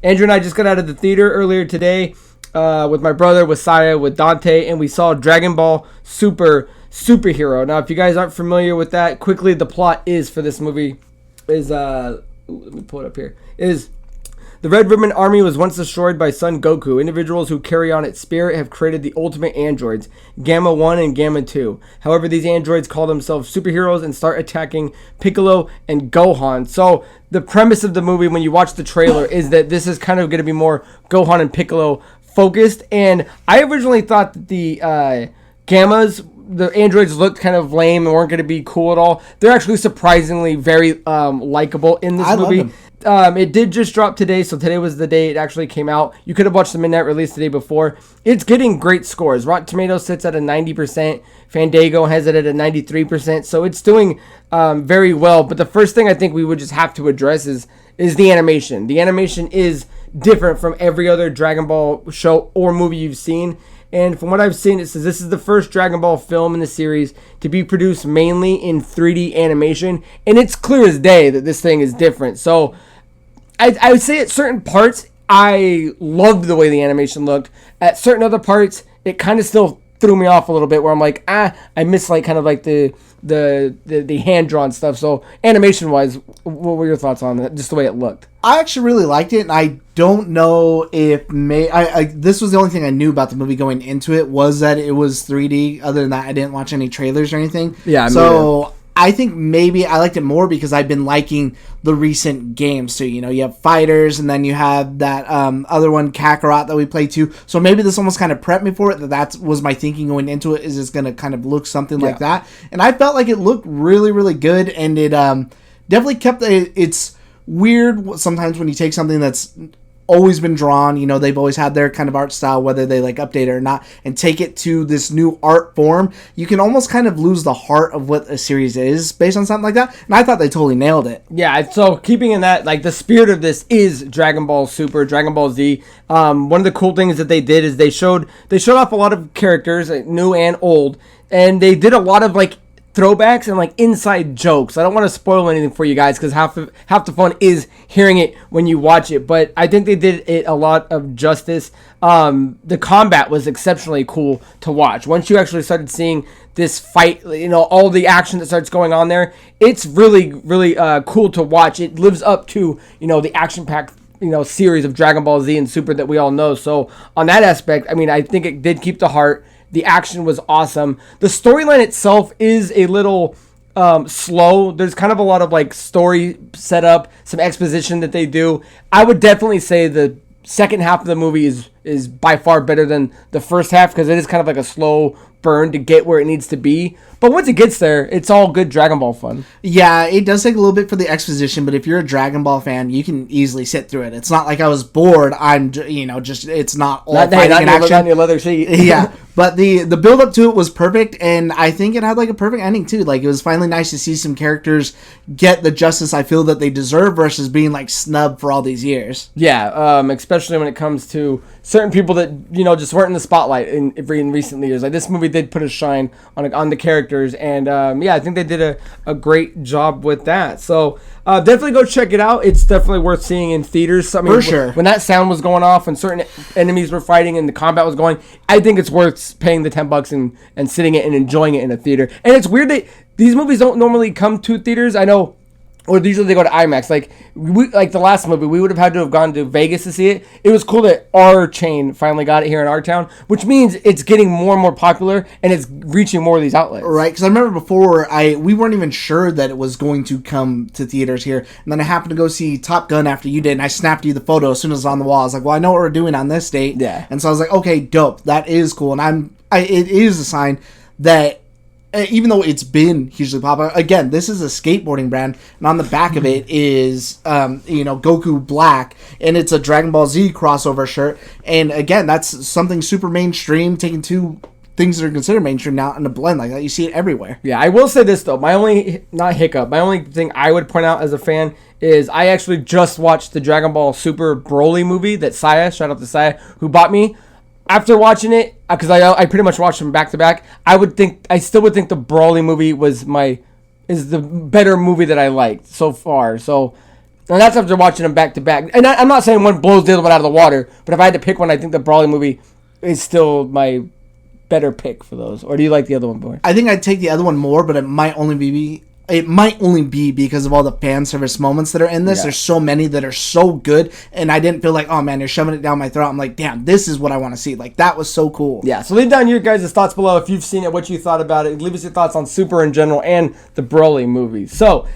Andrew and I just got out of the theater earlier today with my brother, with Saya, with Dante, and we saw Dragon Ball Superhero. Now, if you guys aren't familiar with that, quickly, the plot is for this movie is, let me pull it up here, is the Red Ribbon Army was once destroyed by Son Goku. Individuals who carry on its spirit have created the ultimate androids, Gamma 1 and Gamma 2. However, these androids call themselves superheroes and start attacking Piccolo and Gohan. So, the premise of the movie, when you watch the trailer, is that this is kind of going to be more Gohan and Piccolo focused. And I originally thought that the Gammas, the androids, looked kind of lame and weren't going to be cool at all. They're actually surprisingly very likable in this movie. It did just drop today, so today was the day it actually came out. You could have watched the midnight release the day before. It's getting great scores. Rotten Tomatoes sits at a 90%. Fandango has it at a 93%, so it's doing very well. But the first thing I think we would just have to address is the animation. The animation is different from every other Dragon Ball show or movie you've seen. And from what I've seen, it says this is the first Dragon Ball film in the series to be produced mainly in 3D animation. And it's clear as day that this thing is different. So I would say at certain parts, I loved the way the animation looked. At certain other parts, it kind of still threw me off a little bit, where I'm like, I miss like kind of like the hand-drawn stuff. So animation-wise, what were your thoughts on that, just the way it looked? I actually really liked it, and I don't know if this was the only thing I knew about the movie going into it, was that it was 3D. Other than that, I didn't watch any trailers or anything. Yeah, so I think maybe I liked it more because I've been liking the recent games too. You know, you have Fighters, and then you have that other one, Kakarot, that we played too. So maybe this almost kind of prepped me for it. That was my thinking going into it, is it's going to kind of look something like that. And I felt like it looked really, really good, and it definitely kept it's weird sometimes when you take something that's always been drawn, you know, they've always had their kind of art style, whether they like update it or not, and take it to this new art form, you can almost kind of lose the heart of what a series is based on something like that. And I thought they totally nailed it. Yeah, so keeping in that, like, the spirit of this is Dragon Ball Super, Dragon Ball Z. One of the cool things that they did is they showed off a lot of characters, new and old, and they did a lot of like throwbacks and like inside jokes. I don't want to spoil anything for you guys because half the fun is hearing it when you watch it, but I think they did it a lot of justice. The combat was exceptionally cool to watch. Once you actually started seeing this fight, you know, all the action that starts going on there, it's really, really cool to watch. It lives up to, you know, the action-packed, you know, series of Dragon Ball Z and Super that we all know. So on that aspect, I mean, I think it did keep the heart. The action was awesome. The storyline itself is a little slow. There's kind of a lot of like story setup, some exposition that they do. I would definitely say the second half of the movie is by far better than the first half, because it is kind of like a slow burn to get where it needs to be. But once it gets there, it's all good Dragon Ball fun. Yeah, it does take a little bit for the exposition, but if you're a Dragon Ball fan, you can easily sit through it. It's not like I was bored. It's not all fighting and action. On your leather seat. Yeah, but the build up to it was perfect, and I think it had like a perfect ending too. Like, it was finally nice to see some characters get the justice I feel that they deserve versus being like snubbed for all these years. Yeah, especially when it comes to certain people that, you know, just weren't in the spotlight in recent years. Like, this movie did put a shine on the characters, and I think they did a great job with that. So definitely go check it out. It's definitely worth seeing in theaters. I mean, for sure. When that sound was going off and certain enemies were fighting and the combat was going, I think it's worth paying the $10 and sitting it and enjoying it in a theater. And it's weird that these movies don't normally come to theaters. I know. Or usually they go to IMAX. Like the last movie, we would have had to have gone to Vegas to see it. It was cool that our chain finally got it here in our town, which means it's getting more and more popular and it's reaching more of these outlets. Right, because I remember before we weren't even sure that it was going to come to theaters here, and then I happened to go see Top Gun after you did, and I snapped you the photo as soon as it was on the wall. I was like, well, I know what we're doing on this date. Yeah. And so I was like, okay, dope. That is cool, and it is a sign that even though it's been hugely popular, again, this is a skateboarding brand, and on the back of it is, Goku Black, and it's a Dragon Ball Z crossover shirt, and again, that's something super mainstream, taking two things that are considered mainstream now in a blend like that. You see it everywhere. Yeah, I will say this, though. My only thing I would point out as a fan is I actually just watched the Dragon Ball Super Broly movie that Saya, shout out to Saya, who bought me. After watching it, because I pretty much watched them back to back, I still would think the Broly movie is the better movie that I liked so far. So And that's after watching them back to back. And I'm not saying one blows the other one out of the water, but if I had to pick one, I think the Broly movie is still my better pick for those. Or do you like the other one more? I think I'd take the other one more, but it might only be because of all the fan service moments that are in this. Yeah. There's so many that are so good, and I didn't feel like, oh man, you're shoving it down my throat. I'm like, damn, this is what I want to see. Like, that was so cool. Yeah, so leave down your guys' thoughts below if you've seen it, what you thought about it. Leave us your thoughts on Super in general and the Broly movie. So,